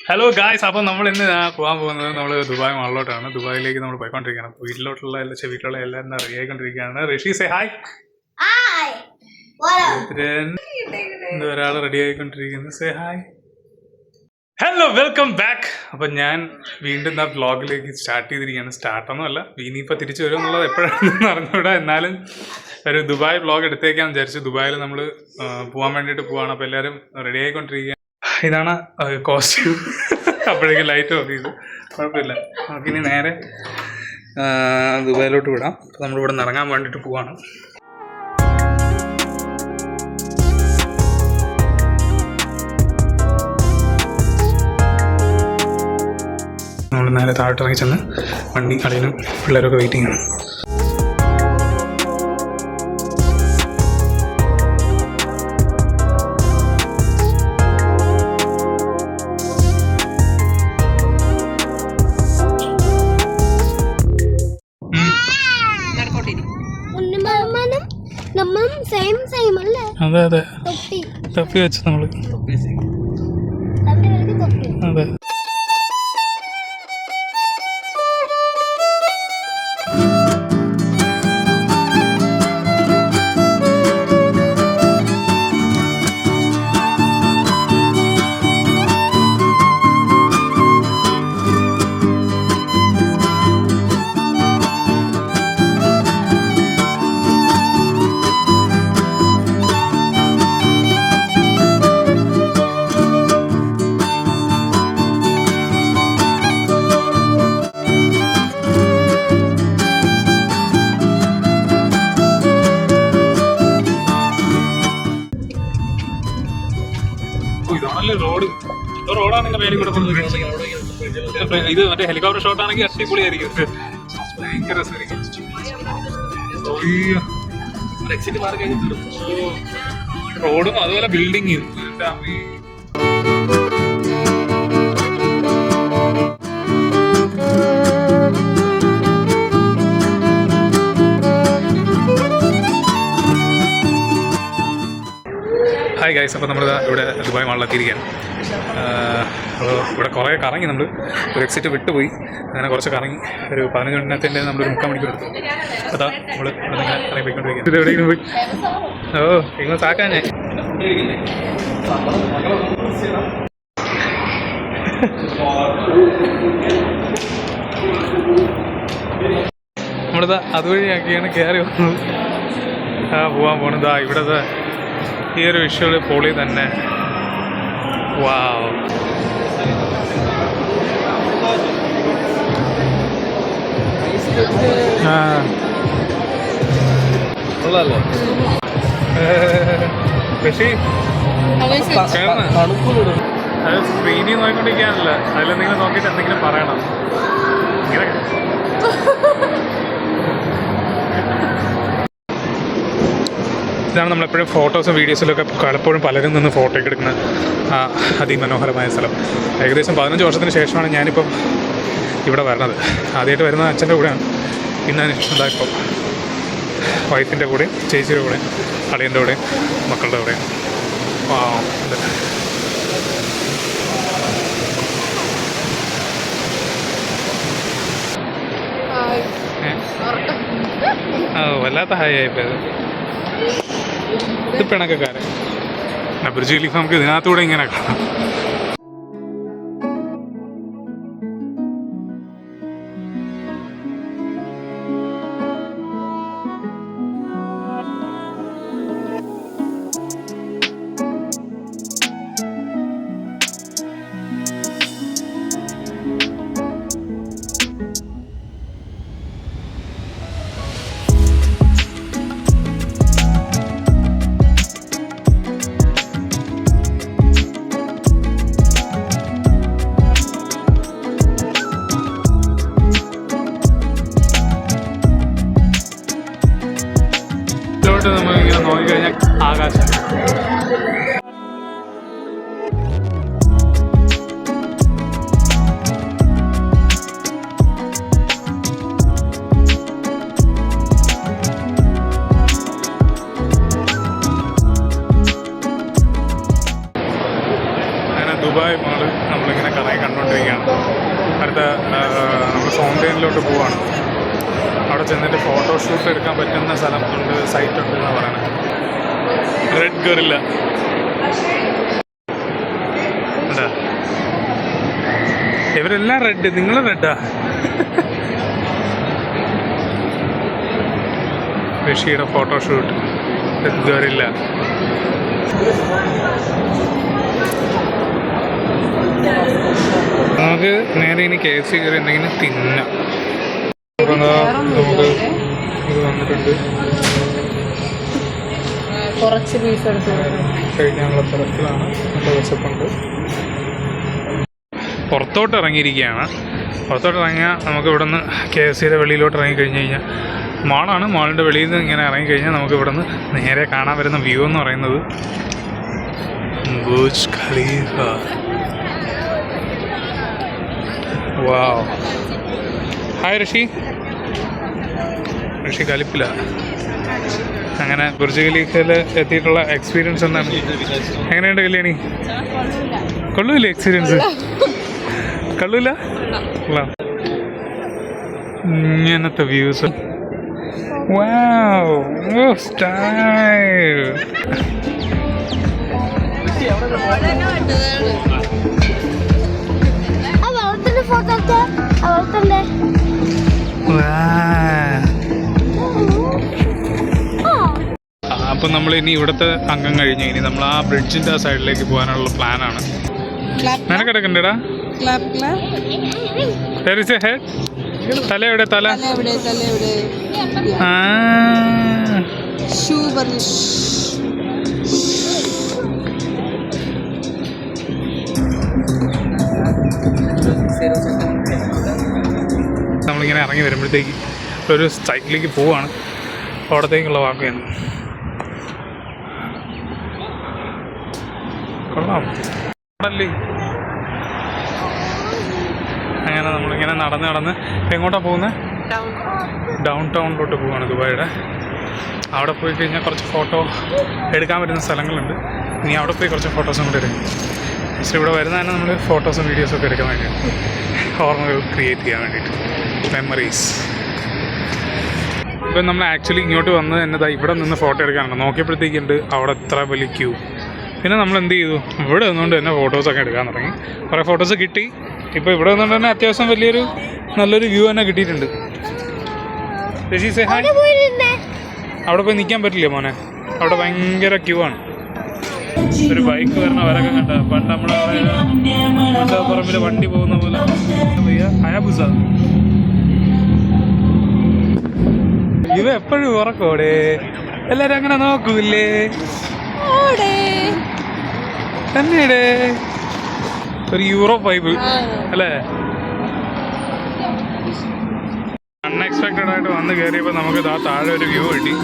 Hello guys, അപ്പോൾ നമ്മൾ ഇന്ന് പോകാൻ പോകുന്നത് നമ്മൾ ദുബായ് മാളിലോട്ടാണ്. ദുബായിലേക്ക് നമ്മൾ പോയിക്കൊണ്ടിരിക്കുകയാണ്. വീട്ടിലോട്ടുള്ള വീട്ടിലുള്ള എല്ലാവരും റെഡി ആയിക്കൊണ്ടിരിക്കുകയാണ്. Rishi say hi. ഒരാൾ റെഡി ആയിക്കൊണ്ടിരിക്കുന്നു. Say hi. Hello, welcome back. അപ്പം ഞാൻ വീണ്ടും ആ വ്ളോഗിലേക്ക് സ്റ്റാർട്ട് ചെയ്തിരിക്കുകയാണ്. സ്റ്റാർട്ടൊന്നുമല്ല, ഇനിയിപ്പോൾ തിരിച്ചു വരുമെന്നുള്ളത് എപ്പോഴാണെന്ന് അറിഞ്ഞൂടാ. എന്നാലും ഒരു ദുബായ് വ്ളോഗ് എടുത്തേക്കാന്ന് വിചാരിച്ചു. ദുബായിൽ നമ്മൾ പോകാൻ വേണ്ടിയിട്ട് പോവാണ്. അപ്പോൾ എല്ലാവരും റെഡി ആയിക്കൊണ്ടിരിക്കുക. ഇതാണ് കോസ്റ്റ്യൂം. അപ്പോഴേക്കും ലൈറ്റ് ഓഫ് ചെയ്തു. കുഴപ്പമില്ല, നമുക്കിനി നേരെ ദുബായിലോട്ട് വിടാം. അപ്പോൾ നമ്മളിവിടെ നിന്ന് ഇറങ്ങാൻ വേണ്ടിയിട്ട് പോവാണ്. നമ്മൾ നേരെ താഴോട്ടിറങ്ങി ചെന്ന് വണ്ടി അളിയനും പിള്ളേരൊക്കെ വെയിറ്റിംഗ് ആണ്. അതെ അതെ, തൊപ്പി വെച്ച് നമ്മള്. അതെ, റോഡാണെങ്കിൽ മേലെ കൂടെ ഇത് മറ്റേ ഹെലികോപ്റ്റർ ഷോട്ട് ആണെങ്കിൽ അടിപൊളിയായിരിക്കും. ഭയങ്കര എക്സിറ്റ് മാറി കഴിഞ്ഞിട്ട് റോഡും അതുപോലെ ബിൽഡിങ്. ഹായ് ഗൈസ്, അപ്പോൾ നമ്മൾ ഇവിടെ ദുബായ് മാളിലെത്തിയിരിക്കുകയാണ്. അപ്പോൾ ഇവിടെ കുറേ കറങ്ങി. നമ്മൾ ഒരു എക്സിറ്റ് വിട്ടുപോയി. അങ്ങനെ കുറച്ച് കറങ്ങി ഒരു 15 മിനിറ്റത്തിൻ്റെ നമ്മളൊരു 3/4 മണിക്കൂർ എടുത്തു. അതാ നമ്മൾ ഇവിടെ ഇങ്ങനെ ഇറങ്ങി പോയിക്കൊണ്ടിരിക്കുന്നത്. ഇത് എവിടെയെങ്കിലും പോയി നിങ്ങൾ താക്കാനേ. നമ്മളിതാ അതുവഴിയാക്കിയാണ് കയറി വന്നത്. പോകാൻ പോണതാ. ഇവിടെ ഈ ഒരു വിഷ്വൽ പൊളി തന്നെ. വാവ്, പക്ഷേ അത് സ്ക്രീനിൽ നോക്കിക്കൊണ്ടിരിക്കാനല്ല, അതിലെന്തെങ്കിലും നോക്കിയിട്ട് എന്തെങ്കിലും പറയണം. ഇങ്ങനെ ഇതാണ് നമ്മളെപ്പോഴും ഫോട്ടോസും വീഡിയോസിലൊക്കെ പലപ്പോഴും പലരും നിന്ന് ഫോട്ടോയൊക്കെ എടുക്കുന്ന അതിമനോഹരമായ സ്ഥലം. ഏകദേശം 15 വർഷത്തിന് ശേഷമാണ് ഞാനിപ്പം ഇവിടെ വരുന്നത്. ആദ്യമായിട്ട് വരുന്ന അച്ഛൻ്റെ കൂടെയാണ്. പിന്നെ എന്താ ഇപ്പം വൈഫിൻ്റെ കൂടെയും ചേച്ചിയുടെ കൂടെയും അളിയൻ്റെ കൂടെയും മക്കളുടെ കൂടെയും. വല്ലാത്ത ഹായ് ആയിപ്പോയത്. ഇത് പിണക്കക്കാരൻ. ബുർജ് ഖലീഫ നമുക്ക് ഇതിനകത്തൂടെ ഇങ്ങനെ കാണാം. നമ്മളിങ്ങനെ കറങ്ങി കണ്ടുകൊണ്ടിരിക്കുകയാണ്. അടുത്ത നമ്മൾ ഫൗണ്ടെയിനിലോട്ട് പോവാണ്. അവിടെ ചെന്നിട്ട് ഫോട്ടോഷൂട്ട് എടുക്കാൻ പറ്റുന്ന സ്ഥലം ഉണ്ട്, സൈറ്റ് ഉണ്ട് എന്നാണ് പറയുന്നത്. റെഡ് ഗൊറില്ല എന്താ ഇവരെല്ലാം റെഡ്, നിങ്ങൾ റെഡാ? ഋഷിയുടെ ഫോട്ടോഷൂട്ട് റെഡ് ഗൊറില്ല. നമുക്ക് നേരെ ഇനി KFC കയറി എന്തെങ്കിലും തിന്നാം. അപ്പം നമുക്ക് ഇത് വന്നിട്ടുണ്ട്, കുറച്ച് പീസ് എടുത്ത് കഴിക്കാനുള്ള തിരക്കിലാണ്. നല്ല വിശപ്പുണ്ട്. പുറത്തോട്ട് ഇറങ്ങിയിരിക്കുകയാണ്. പുറത്തോട്ട് ഇറങ്ങിയാൽ നമുക്ക് ഇവിടെ നിന്ന് KFCയുടെ വെളിയിലോട്ട് ഇറങ്ങിക്കഴിഞ്ഞ് കഴിഞ്ഞാൽ മാളാണ്. മാളിൻ്റെ വെളിയിൽ നിന്ന് ഇങ്ങനെ ഇറങ്ങിക്കഴിഞ്ഞാൽ നമുക്ക് ഇവിടെ നിന്ന് നേരെ കാണാൻ വരുന്ന വ്യൂ എന്ന് പറയുന്നത് ബുർജ് ഖലീഫ. വാവ്. ഹായ് ഋഷി. ഋഷി കലിപ്പില്ല. അങ്ങനെ ബുർജ് ഖലീഫയിൽ എത്തിയിട്ടുള്ള എക്സ്പീരിയൻസ് എന്താണ്? എങ്ങനെയുണ്ട് കല്യാണി? കൊള്ളൂല്ലേ എക്സ്പീരിയൻസ്? കൊള്ളൂല? ഇങ്ങനത്തെ വ്യൂസ്. വാവ്, സ്റ്റൈൽ. അപ്പം നമ്മൾ ഇനി ഇവിടുത്തെ അംഗം കഴിഞ്ഞ് ഇനി നമ്മൾ ആ ബ്രിഡ്ജിൻ്റെ ആ സൈഡിലേക്ക് പോകാനുള്ള പ്ലാനാണ്. നിനക്കിടക്കണ്ടേടാ? തല എവിടെ? തല നമ്മളിങ്ങനെ ഇറങ്ങി വരുമ്പോഴത്തേക്ക് ഒരു സൈറ്റിലേക്ക് പോവാണ്. അവിടത്തേക്കുള്ള വാക്കാണ്. കൊള്ളാം അല്ലേ? അങ്ങനെ നമ്മളിങ്ങനെ നടന്ന് എങ്ങോട്ടാണ് പോകുന്നത്? ഡൗൺ ടൗണിലോട്ട് പോവാണ് ദുബായിയുടെ. അവിടെ പോയി കഴിഞ്ഞാൽ കുറച്ച് ഫോട്ടോ എടുക്കാൻ പറ്റുന്ന സ്ഥലങ്ങളുണ്ട്. ഇനി അവിടെ പോയി കുറച്ച് ഫോട്ടോസും കൂടെ എടുക്കും. പക്ഷേ ഇവിടെ വരുന്ന തന്നെ നമ്മൾ ഫോട്ടോസും വീഡിയോസും ഒക്കെ എടുക്കാൻ വേണ്ടിയിട്ട്, ഓർമ്മകൾ ക്രിയേറ്റ് ചെയ്യാൻ വേണ്ടിയിട്ട്, മെമ്മറീസ്. ഇപ്പം നമ്മൾ ആക്ച്വലി ഇങ്ങോട്ട് വന്ന് എന്നതാ ഇവിടെ നിന്ന് ഫോട്ടോ എടുക്കാനുണ്ട്. നോക്കിയപ്പോഴത്തേക്കുണ്ട് അവിടെ എത്ര വലിയ ക്യൂ. പിന്നെ നമ്മൾ എന്ത് ചെയ്തു, ഇവിടെ നിന്നുകൊണ്ട് തന്നെ ഫോട്ടോസൊക്കെ എടുക്കാൻ തുടങ്ങി. കുറേ ഫോട്ടോസ് കിട്ടി. ഇപ്പോൾ ഇവിടെ നിന്നുകൊണ്ട് തന്നെ അത്യാവശ്യം വലിയൊരു നല്ലൊരു വ്യൂ തന്നെ കിട്ടിയിട്ടുണ്ട്. അവിടെ പോയി നിൽക്കാൻ പറ്റില്ല മോനെ, അവിടെ ഭയങ്കര ക്യൂ ആണ്. ഒരു ബൈക്ക് വരണ വരൊക്കെ കണ്ട പണ്ട് നമ്മളെ പറമ്പിൽ വണ്ടി പോകുന്ന പോലെ. ഹയാബുസ ഇവ എപ്പോഴും ഉറക്കോടെ, എല്ലാരും അങ്ങനെ നോക്കൂല്ലേ? തന്നെയുടെ ഒരു യൂറോപ്പ് വൈബ് അല്ലേ? അൺഎക്സ്പെക്റ്റഡ് ആയിട്ട് വന്ന് കയറിയപ്പോൾ നമുക്ക് ഇതാ താഴെ ഒരു വ്യൂ കിട്ടി.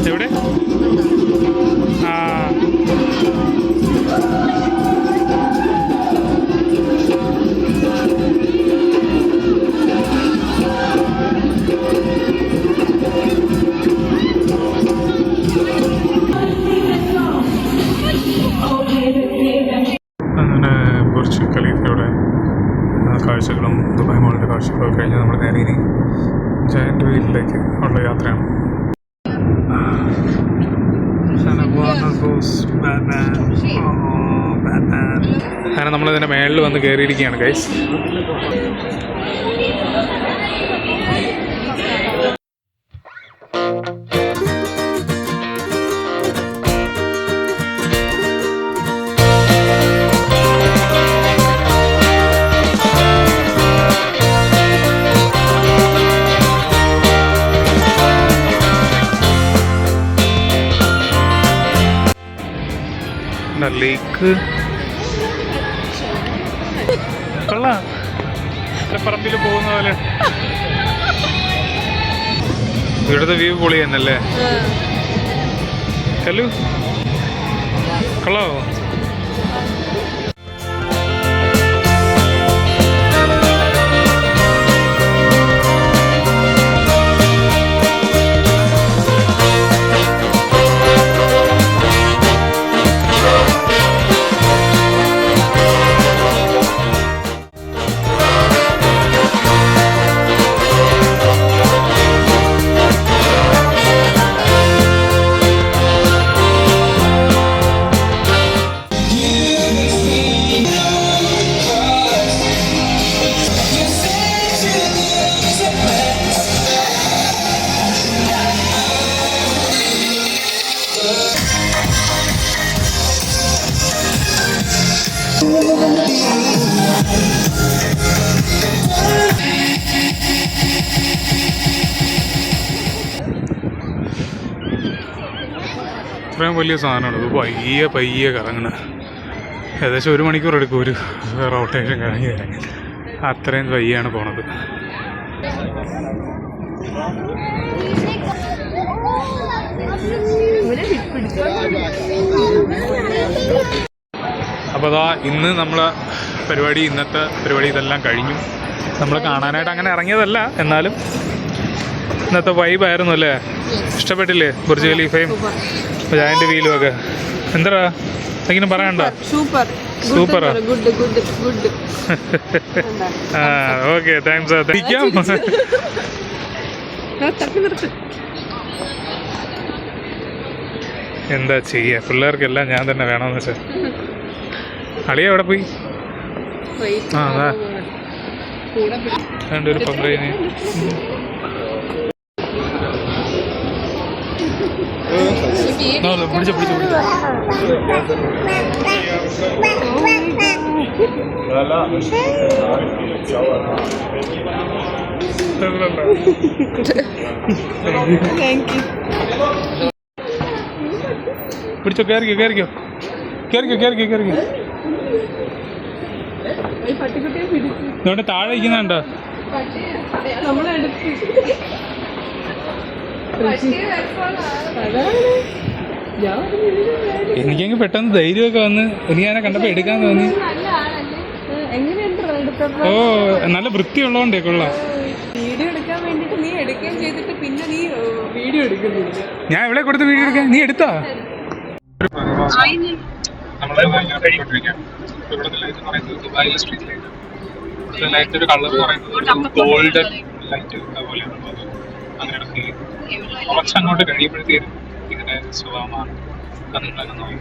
എവിടെ? അങ്ങനെ ബുർജ് ഖലീഫയുടെ കാഴ്ചകളും ദുബായ് മോളിൻ്റെ കാഴ്ചകളൊക്കെ കഴിഞ്ഞ് നമ്മൾ നേരെ ഇനി ജയന്റ് വീലിലേക്ക് ഉള്ള യാത്രയാണ്. അങ്ങനെ നമ്മളിതിൻ്റെ മേളിൽ വന്ന് കയറിയിരിക്കുകയാണ് ഗൈസ്. ലേക്ക് കൊള്ളാം. പറമ്പിൽ പോകുന്ന പോലെ. ഇവിടുത്തെ വ്യൂ പൊളി തന്നെയല്ലേ? ഹലോ കൊള്ളാവോ? ഇത്രയും വലിയ സാധനമാണ് ഇത്. പയ്യെ പയ്യെ കറങ്ങണ. ഏകദേശം 1 മണിക്കൂർ എടുക്കും ഒരു റോട്ടേഷൻ കറങ്ങി തരാൻ. അത്രയും പയ്യാണ് പോണത്. അപ്പോൾ അതാ ഇന്ന് നമ്മളെ പരിപാടി, ഇന്നത്തെ പരിപാടി ഇതെല്ലാം കഴിഞ്ഞു. നമ്മൾ കാണാനായിട്ട് അങ്ങനെ ഇറങ്ങിയതല്ല, എന്നാലും ഇന്നത്തെ വൈബായിരുന്നു അല്ലേ? ഇഷ്ടപ്പെട്ടില്ലേ ബുർജ് ഖലീഫയും ജായന്റ് വീലും ഒക്കെ? എന്താ എന്തെങ്കിലും പറയണ്ട? സൂപ്പറാ. ആ ഓക്കെ, താങ്ക്സ്. എന്താ ചെയ്യാ, പിള്ളേർക്കെല്ലാം ഞാൻ തന്നെ വേണമെന്ന് വെച്ചാൽ. അളിയ എവിടെ പോയി? ആ അതാ ഒരു പമ്പയിന്. പിടിച്ചോ പിടിച്ചോ പിടിച്ചോ. കയറിക്കോ കയറിക്കോ കയറിക്കോ കയറിക്കോ കയറിക്കോ. ഇവിടെ താഴെ ഇരിക്കുന്നുണ്ടോ? എനിക്കങ്ങ് പെട്ടെന്ന് ധൈര്യമൊക്കെ വന്ന് എനിക്ക് ഞാനെ കണ്ടപ്പോ എടുക്കാൻ തോന്നി. ഓ നല്ല വൃത്തിയുള്ളതുകൊണ്ടേ കൊള്ളാം. വീഡിയോ എടുക്കാൻ വേണ്ടിട്ട് നീ എടുക്കുകയും ചെയ്തിട്ട് പിന്നെ നീ വീഡിയോ എടുക്കുന്നില്ല. ഞാൻ എവിടെ കൊടുത്ത് വീഡിയോ എടുക്കാൻ? നീ എടുത്താ? ലൈറ്റ് കളർ ഗോൾഡൻ ലൈറ്റ് പോലെയാണ്. അങ്ങനെ കുറച്ചങ്ങോട്ട് കഴിയുമ്പോഴത്തേക്കും ഇതിന്റെ സ്വഭാവമാണ്. അത് നിങ്ങളൊക്കെ നോക്കി